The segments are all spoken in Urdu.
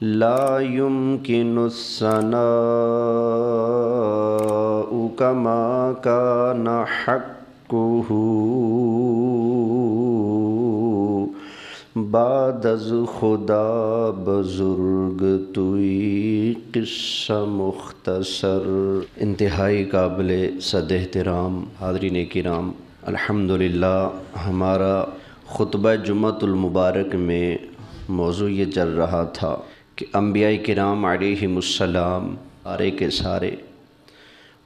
لا يمكن الثناء كما كان حقه بعد از خدا بزرگ توئی قصہ مختصر۔ انتہائی قابل صد احترام حاضرین کرام، الحمدللہ ہمارا خطبہ جمعۃ المبارک میں موضوع یہ چل رہا تھا کہ انبیاء کرام علیہم السلام سارے کے سارے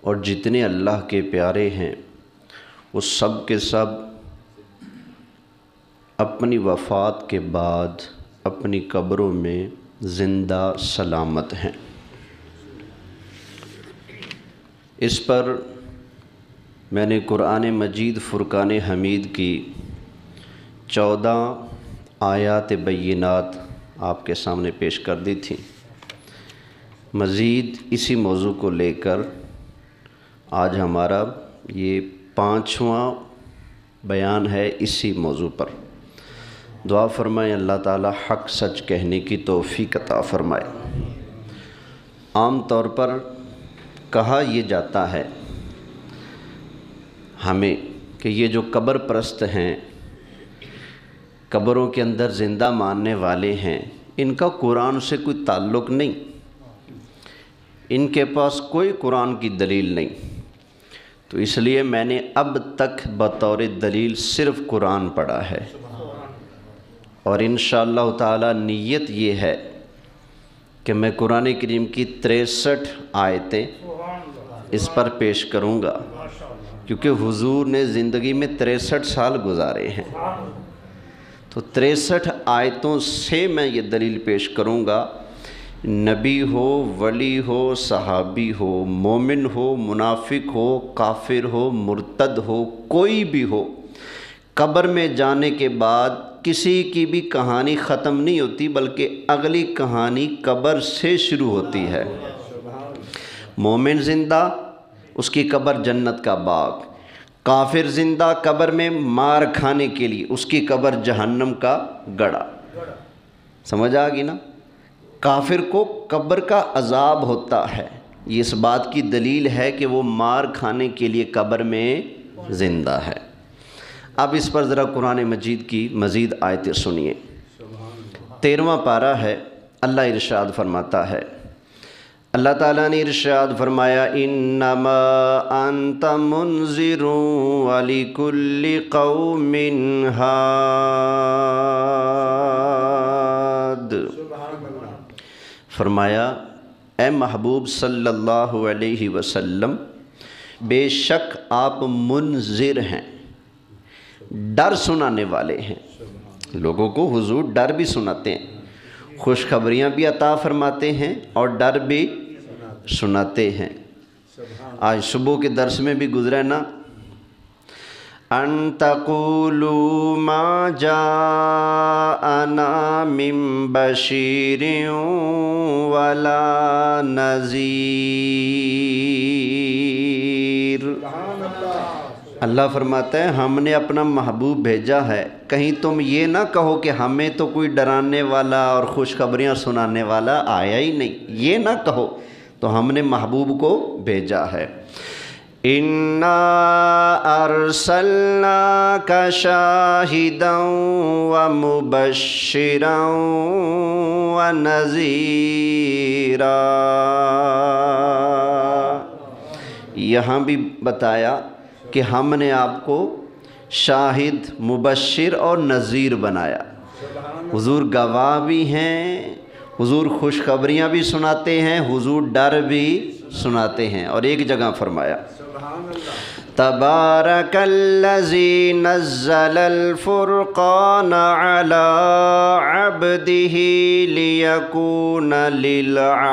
اور جتنے اللہ کے پیارے ہیں وہ سب کے سب اپنی وفات کے بعد اپنی قبروں میں زندہ سلامت ہیں۔ اس پر میں نے قرآن مجید فرقان حمید کی 14 آیات بینات آپ کے سامنے پیش کر دی تھی۔ مزید اسی موضوع کو لے کر آج ہمارا یہ 5واں بیان ہے اسی موضوع پر۔ دعا فرمائیں اللہ تعالی حق سچ کہنے کی توفیق عطا فرمائے۔ عام طور پر کہا یہ جاتا ہے ہمیں کہ یہ جو قبر پرست ہیں، قبروں کے اندر زندہ ماننے والے ہیں، ان کا قرآن سے کوئی تعلق نہیں، ان کے پاس کوئی قرآن کی دلیل نہیں۔ تو اس لیے میں نے اب تک بطور دلیل صرف قرآن پڑھا ہے، اور انشاءاللہ تعالی نیت یہ ہے کہ میں قرآن کریم کی 63 آیتیں اس پر پیش کروں گا، کیونکہ حضور نے زندگی میں 63 سال گزارے ہیں، تو 63 آیتوں سے میں یہ دلیل پیش کروں گا۔ نبی ہو، ولی ہو، صحابی ہو، مومن ہو، منافق ہو، کافر ہو، مرتد ہو، کوئی بھی ہو، قبر میں جانے کے بعد کسی کی بھی کہانی ختم نہیں ہوتی، بلکہ اگلی کہانی قبر سے شروع ہوتی ہے۔ مومن زندہ، اس کی قبر جنت کا باغ، کافر زندہ قبر میں مار کھانے کے لیے، اس کی قبر جہنم کا گڑھا۔ سمجھ آ گئی نا؟ کافر کو قبر کا عذاب ہوتا ہے، یہ اس بات کی دلیل ہے کہ وہ مار کھانے کے لیے قبر میں زندہ ہے۔ اب اس پر ذرا قرآن مجید کی مزید آیتیں سنیے۔ 13واں پارہ ہے، اللہ ارشاد فرماتا ہے، اللہ تعالیٰ نے ارشاد فرمایا، انما انت منذر ولکل قوم ہاد۔ فرمایا اے محبوب صلی اللہ علیہ وسلم، بے شک آپ منذر ہیں، ڈر سنانے والے ہیں۔ لوگوں کو حضور ڈر بھی سناتے ہیں، خوشخبریاں بھی عطا فرماتے ہیں اور ڈر بھی سناتے ہیں۔ آج صبح کے درس میں بھی گزرا نا، ان تقولوا ما جاءنا من بشیر ولا نذیر۔ اللہ فرماتا ہے ہم نے اپنا محبوب بھیجا ہے، کہیں تم یہ نہ کہو کہ ہمیں تو کوئی ڈرانے والا اور خوشخبریاں سنانے والا آیا ہی نہیں، یہ نہ کہو، تو ہم نے محبوب کو بھیجا ہے۔ اِنَّا أَرْسَلْنَاكَ شَاهِدًا وَمُبَشِّرًا وَنَذِيرًا۔ یہاں بھی بتایا کہ ہم نے آپ کو شاہد، مبشر اور نذیر بنایا۔ حضور گواہ بھی ہیں، حضور خوشخبریاں بھی سناتے ہیں، حضور ڈر بھی سناتے ہیں۔ اور ایک جگہ فرمایا، تبارک الذی نزل الفرقان علی عبدہ لیکون للعالمین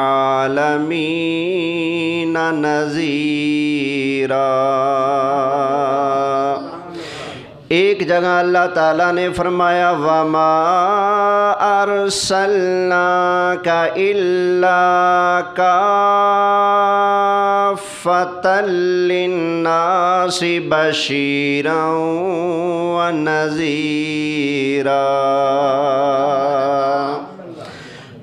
نذیرا۔ ایک جگہ اللہ تعالیٰ نے فرمایا وَمَا أَرْسَلْنَاكَ إِلَّا كَافَّةً لِلنَّاسِ بَشِيرًا وَنَذِيرًا۔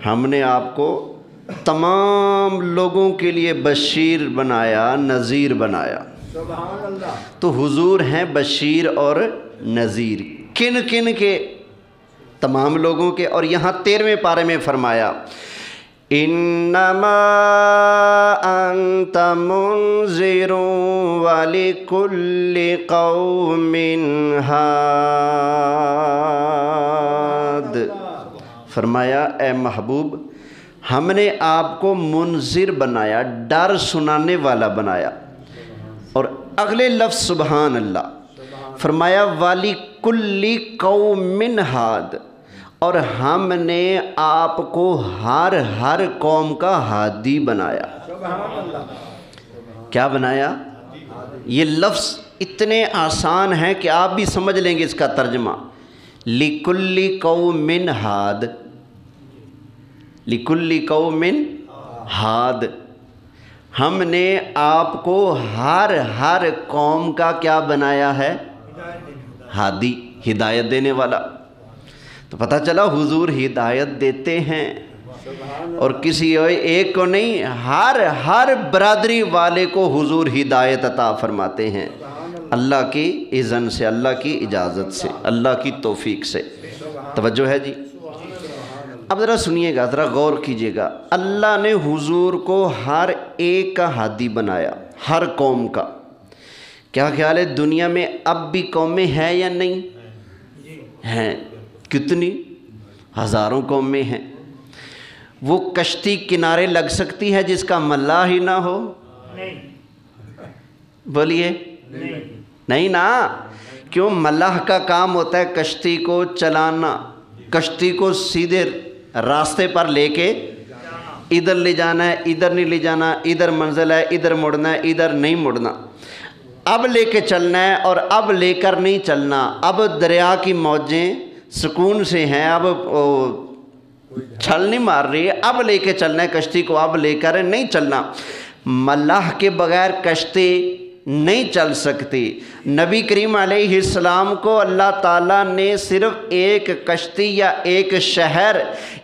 ہم نے آپ کو تمام لوگوں کے لیے بشیر بنایا، نذیر بنایا۔ سبحان اللہ۔ تو حضور ہیں بشیر اور نذیر، کن کن کے؟ تمام لوگوں کے۔ اور یہاں 13ویں پارے میں فرمایا انما انت منذر ولکل قوم ہاد۔ فرمایا اے محبوب، ہم نے آپ کو منذر بنایا، ڈر سنانے والا بنایا۔ اور اگلے لفظ سبحان اللہ، فرمایا والی کلی قوم ہاد، اور ہم نے آپ کو ہر قوم کا ہادی بنایا۔ سبحان اللہ۔ کیا بنایا؟ یہ لفظ اتنے آسان ہیں کہ آپ بھی سمجھ لیں گے اس کا ترجمہ۔ لکلی قوم ہاد، لکلی قوم ہاد، ہم نے آپ کو ہر قوم کا کیا بنایا ہے؟ ہادی، ہدایت دینے والا۔ تو پتہ چلا حضور ہدایت دیتے ہیں، اور کسی ایک کو نہیں، ہر برادری والے کو حضور ہدایت عطا فرماتے ہیں، اللہ کی اذن سے، اللہ کی اجازت سے، اللہ کی توفیق سے۔ توجہ ہے جی؟ اب ذرا سنیے گا، ذرا غور کیجئے گا۔ اللہ نے حضور کو ہر ایک کا ہادی بنایا، ہر قوم کا۔ کیا خیال ہے دنیا میں اب بھی قومیں ہیں یا نہیں ہیں؟ کتنی؟ ہزاروں قومیں ہیں۔ وہ کشتی کنارے لگ سکتی ہے جس کا ملاح ہی نہ ہو؟ بولیے نہیں نا۔ کیوں؟ ملاح کا کام ہوتا ہے کشتی کو چلانا، کشتی کو سیدھے راستے پر لے کے ادھر لے جانا ہے، ادھر نہیں لے جانا، ادھر منزل ہے، ادھر مڑنا ہے، ادھر نہیں مڑنا، اب لے کے چلنا ہے اور اب لے کر نہیں چلنا۔ اب دریا کی موجیں سکون سے ہیں، اب چھل نہیں مار رہی ہے، اب لے کے چلنا ہے کشتی کو، اب لے کر نہیں چلنا۔ ملاح کے بغیر کشتی نہیں چل سکتی۔ نبی کریم علیہ السلام کو اللہ تعالیٰ نے صرف ایک کشتی یا ایک شہر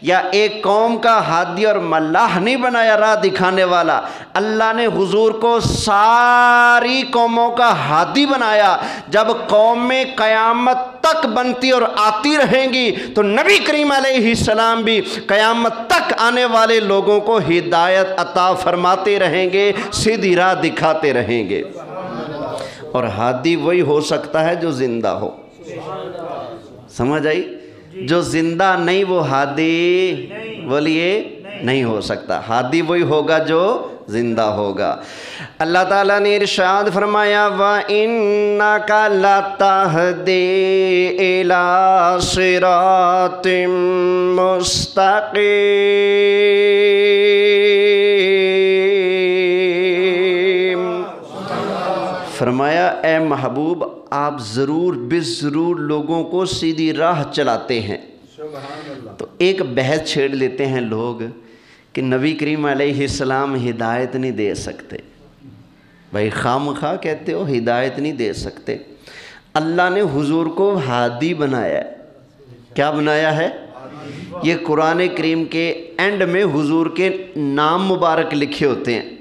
یا ایک قوم کا ہادی اور ملاح نہیں بنایا، راہ دکھانے والا۔ اللہ نے حضور کو ساری قوموں کا ہادی بنایا۔ جب قومیں قیامت تک بنتی اور آتی رہیں گی تو نبی کریم علیہ السلام بھی قیامت تک آنے والے لوگوں کو ہدایت عطا فرماتے رہیں گے، سیدھی راہ دکھاتے رہیں گے۔ اور ہادی وہی ہو سکتا ہے جو زندہ ہو۔ سمجھ آئی؟ جو زندہ نہیں وہ ہادی بولیے نہیں ہو سکتا۔ ہادی وہی ہوگا جو زندہ ہوگا۔ اللہ تعالیٰ نے ارشاد فرمایا وَإِنَّكَ لَتَهْدِي إِلَىٰ صِرَاطٍ مُسْتَقِيمٍ۔ فرمایا اے محبوب آپ ضرور بضرور لوگوں کو سیدھی راہ چلاتے ہیں۔ تو ایک بحث چھیڑ لیتے ہیں لوگ کہ نبی کریم علیہ السلام ہدایت نہیں دے سکتے۔ بھائی خام خواہ کہتے ہو ہدایت نہیں دے سکتے۔ اللہ نے حضور کو ہادی بنایا ہے۔ کیا بنایا ہے؟ یہ قرآن کریم کے اینڈ میں حضور کے نام مبارک لکھے ہوتے ہیں،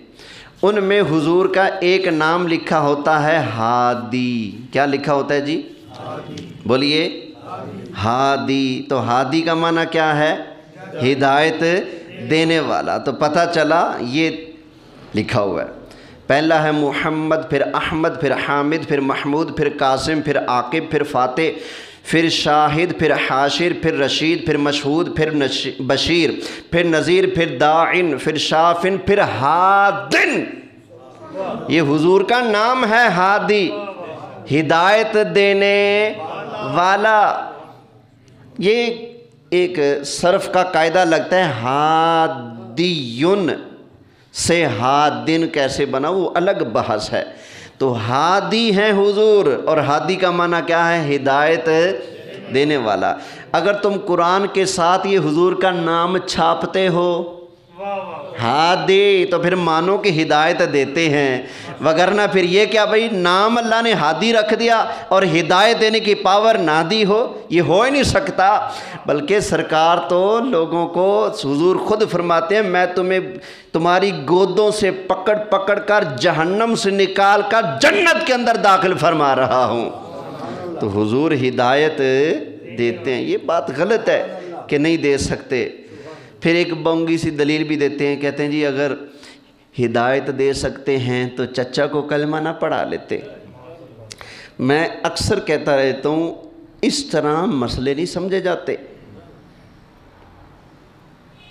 ان میں حضور کا ایک نام لکھا ہوتا ہے ہادی۔ کیا لکھا ہوتا ہے جی؟ بولیے ہادی۔ تو ہادی کا معنی کیا ہے؟ ہدایت دینے والا۔ تو پتہ چلا یہ لکھا ہوا ہے۔ پہلا ہے محمد، پھر احمد، پھر حامد، پھر محمود، پھر قاسم، پھر عاقب، پھر فاتح، پھر شاہد، پھر حاشر، پھر رشید، پھر مشہود، پھر بشیر، پھر نذیر، پھر داعن، پھر شافن، پھر ہادن۔ یہ حضور کا نام ہے ہادی، ہدایت دینے والا۔ یہ ایک صرف کا قاعدہ لگتا ہے، ہادیون سے ہادن کیسے بنا، وہ الگ بحث ہے۔ تو ہادی ہیں حضور، اور ہادی کا معنی کیا ہے؟ ہدایت دینے والا۔ اگر تم قرآن کے ساتھ یہ حضور کا نام چھاپتے ہو ہادی تو پھر مانو کہ ہدایت دیتے ہیں، وگرنہ پھر یہ کیا بھائی نام اللہ نے ہادی رکھ دیا اور ہدایت دینے کی پاور نہ دی ہو، یہ ہو ہی نہیں سکتا۔ بلکہ سرکار تو لوگوں کو، حضور خود فرماتے ہیں میں تمہیں تمہاری گودوں سے پکڑ پکڑ کر جہنم سے نکال کر جنت کے اندر داخل فرما رہا ہوں۔ تو حضور ہدایت دیتے ہیں، یہ بات غلط ہے کہ نہیں دے سکتے۔ پھر ایک بونگی سی دلیل بھی دیتے ہیں، کہتے ہیں جی اگر ہدایت دے سکتے ہیں تو چچا کو کلمہ نہ پڑھا لیتے۔ میں اکثر کہتا رہتا ہوں اس طرح مسئلے نہیں سمجھے جاتے۔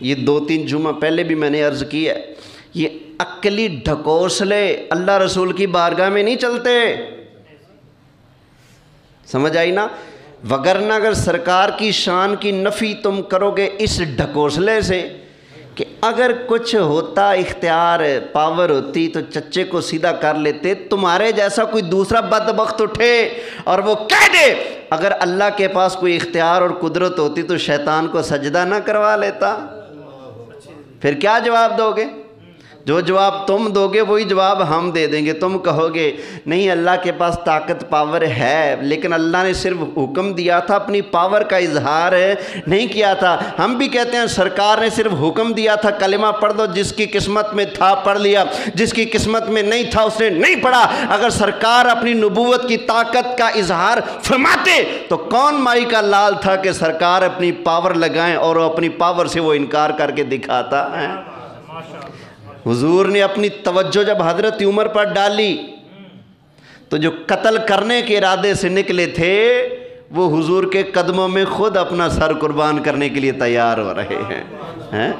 یہ 2-3 جمعہ پہلے بھی میں نے عرض کی ہے، یہ عقلی ڈھکوسلے اللہ رسول کی بارگاہ میں نہیں چلتے، سمجھ آئی نا؟ وگرنہ اگر سرکار کی شان کی نفی تم کرو گے اس ڈھکوسلے سے کہ اگر کچھ ہوتا اختیار پاور ہوتی تو چچے کو سیدھا کر لیتے، تمہارے جیسا کوئی دوسرا بدبخت اٹھے اور وہ کہہ دے اگر اللہ کے پاس کوئی اختیار اور قدرت ہوتی تو شیطان کو سجدہ نہ کروا لیتا، پھر کیا جواب دو گے؟ جو جواب تم دو گے وہی جواب ہم دے دیں گے۔ تم کہو گے نہیں اللہ کے پاس طاقت پاور ہے، لیکن اللہ نے صرف حکم دیا تھا، اپنی پاور کا اظہار نہیں کیا تھا۔ ہم بھی کہتے ہیں سرکار نے صرف حکم دیا تھا کلمہ پڑھ دو، جس کی قسمت میں تھا پڑھ لیا، جس کی قسمت میں نہیں تھا اس نے نہیں پڑھا۔ اگر سرکار اپنی نبوت کی طاقت کا اظہار فرماتے تو کون مائی کا لال تھا کہ سرکار اپنی پاور لگائیں اور اپنی پاور سے وہ انکار کر کے دکھاتا ہے۔ حضور نے اپنی توجہ جب حضرت عمر پر ڈالی تو جو قتل کرنے کے ارادے سے نکلے تھے وہ حضور کے قدموں میں خود اپنا سر قربان کرنے کے لیے تیار ہو رہے ہیں۔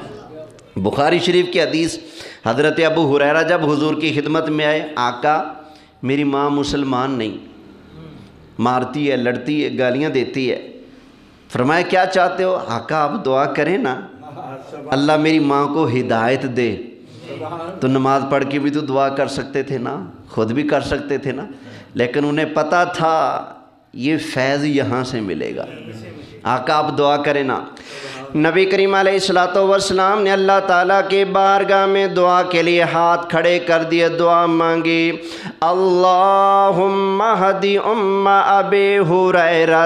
بخاری شریف کی حدیث، حضرت ابو ہریرہ جب حضور کی خدمت میں آئے، آقا میری ماں مسلمان نہیں، مارتی ہے، لڑتی ہے، گالیاں دیتی ہے۔ فرمایا کیا چاہتے ہو؟ آقا آپ دعا کریں نا اللہ میری ماں کو ہدایت دے۔ تو نماز پڑھ کے بھی تو دعا کر سکتے تھے نا، خود بھی کر سکتے تھے نا، لیکن انہیں پتہ تھا یہ فیض یہاں سے ملے گا۔ آقا آپ دعا کریں نا۔ نبی کریم علیہ الصلوۃ والسلام نے اللہ تعالیٰ کے بارگاہ میں دعا کے لیے ہاتھ کھڑے کر دیے، دعا مانگی، اللہم اہدی ام ابی ہریرہ،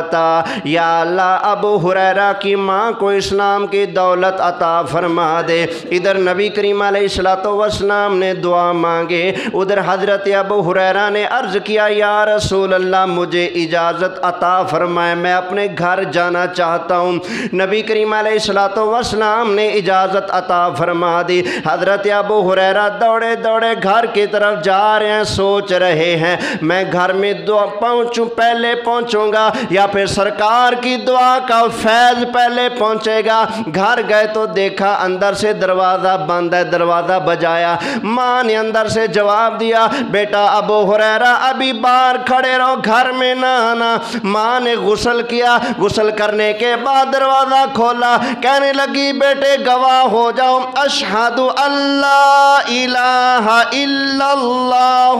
یا اللہ ابو ہریرہ کی ماں کو اسلام کی دولت عطا فرما دے۔ ادھر نبی کریم علیہ الصلوۃ والسلام نے دعا مانگے، ادھر حضرت ابو ہریرہ نے عرض کیا یا رسول اللہ مجھے اجازت عطا فرمائے، میں اپنے گھر جانا چاہتا ہوں۔ نبی کریم علیہ الصلوۃ والسلام نے اجازت عطا فرما دی۔ حضرت ابو ہریرہ دوڑے دوڑے گھر کی طرف جا رہے ہیں، سوچ رہے ہیں میں گھر میں پہلے پہنچوں گا یا پھر سرکار کی دعا کا فیض پہلے پہنچے گا۔ گھر گئے تو دیکھا اندر سے دروازہ بند ہے، دروازہ بجایا، ماں نے اندر سے جواب دیا بیٹا ابو ہریرہ ابھی باہر کھڑے رہو، گھر میں نہ آنا۔ ماں نے غسل کیا، غسل کرنے کے بعد دروازہ کھولا، کہنے لگی بیٹے گواہ ہو جاؤ، اشہد اللہ الہ الا اللہ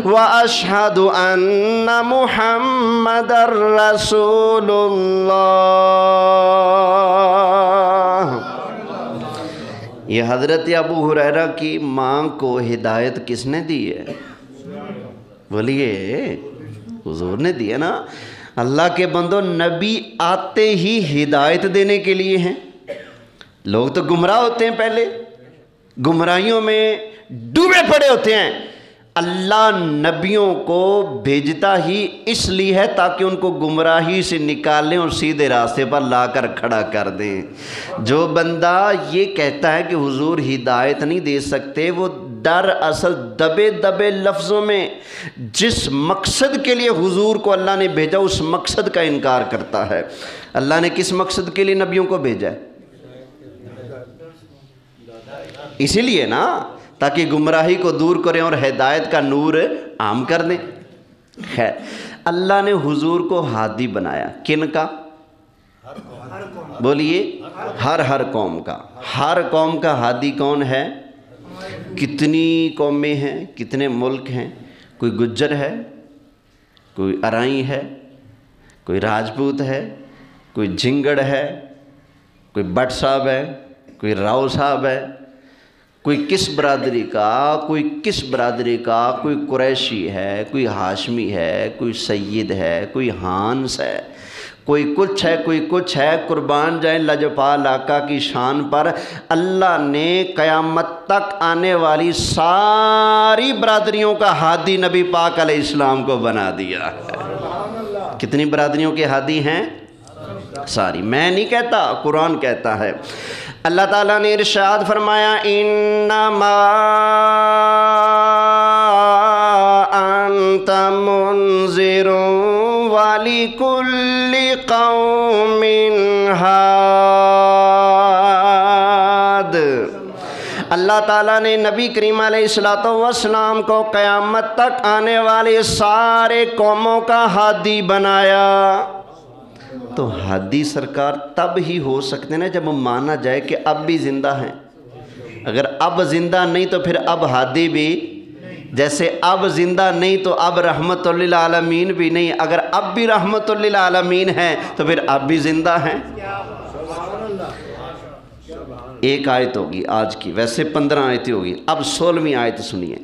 و اشہد ان محمد رسول اللہ۔ یہ حضرت ابو ہریرہ کی ماں کو ہدایت کس نے دی ہے؟ بولیے حضور نے دی ہے نا۔ اللہ کے بندو نبی آتے ہی ہدایت دینے کے لیے ہیں۔ لوگ تو گمراہ ہوتے ہیں، پہلے گمراہیوں میں ڈوبے پڑے ہوتے ہیں۔ اللہ نبیوں کو بھیجتا ہی اس لیے ہے تاکہ ان کو گمراہی سے نکالیں اور سیدھے راستے پر لا کر کھڑا کر دیں۔ جو بندہ یہ کہتا ہے کہ حضور ہدایت نہیں دے سکتے، وہ دراصل دبے دبے لفظوں میں جس مقصد کے لیے حضور کو اللہ نے بھیجا اس مقصد کا انکار کرتا ہے۔ اللہ نے کس مقصد کے لیے نبیوں کو بھیجا ہے؟ اسی لیے نا، تاکہ گمراہی کو دور کریں اور ہدایت کا نور عام کر دیں۔ خیر، اللہ نے حضور کو ہادی بنایا، کن کا؟ بولیے، ہر قوم کا۔ ہر قوم کا ہادی کون ہے؟ کتنی قومیں ہیں، کتنے ملک ہیں؟ کوئی گجر ہے، کوئی ارائی ہے، کوئی راجپوت ہے، کوئی جھنگڑ ہے، کوئی بٹ صاحب ہے، کوئی راؤ صاحب ہے، کوئی کس برادری کا، کوئی کس برادری کا، کوئی قریشی ہے، کوئی ہاشمی ہے، کوئی سید ہے، کوئی ہانس ہے، کوئی کچھ ہے، کوئی کچھ ہے، قربان جائیں لجپال آقا کی شان پر اللہ نے قیامت تک آنے والی ساری برادریوں کا ہادی نبی پاک علیہ السلام کو بنا دیا ہے۔ کتنی برادریوں کے ہادی ہیں؟ ساری۔ میں نہیں کہتا، قرآن کہتا ہے۔ اللہ تعالیٰ نے ارشاد فرمایا انما انت منذر ولکل قوم ہاد۔ اللہ تعالیٰ نے نبی کریم علیہ السلام کو قیامت تک آنے والے سارے قوموں کا ہادی بنایا۔ تو ہادی سرکار تب ہی ہو سکتے ہیں نا جب مانا جائے کہ اب بھی زندہ ہیں۔ اگر اب زندہ نہیں تو پھر اب ہادی بھی، جیسے اب زندہ نہیں تو اب رحمت للعالمین بھی نہیں، اگر اب بھی رحمت للعالمین ہیں تو پھر اب بھی زندہ ہیں۔ ایک آیت ہوگی آج کی، ویسے 15 آیتیں ہوگی، اب 16ویں آیت سنیے۔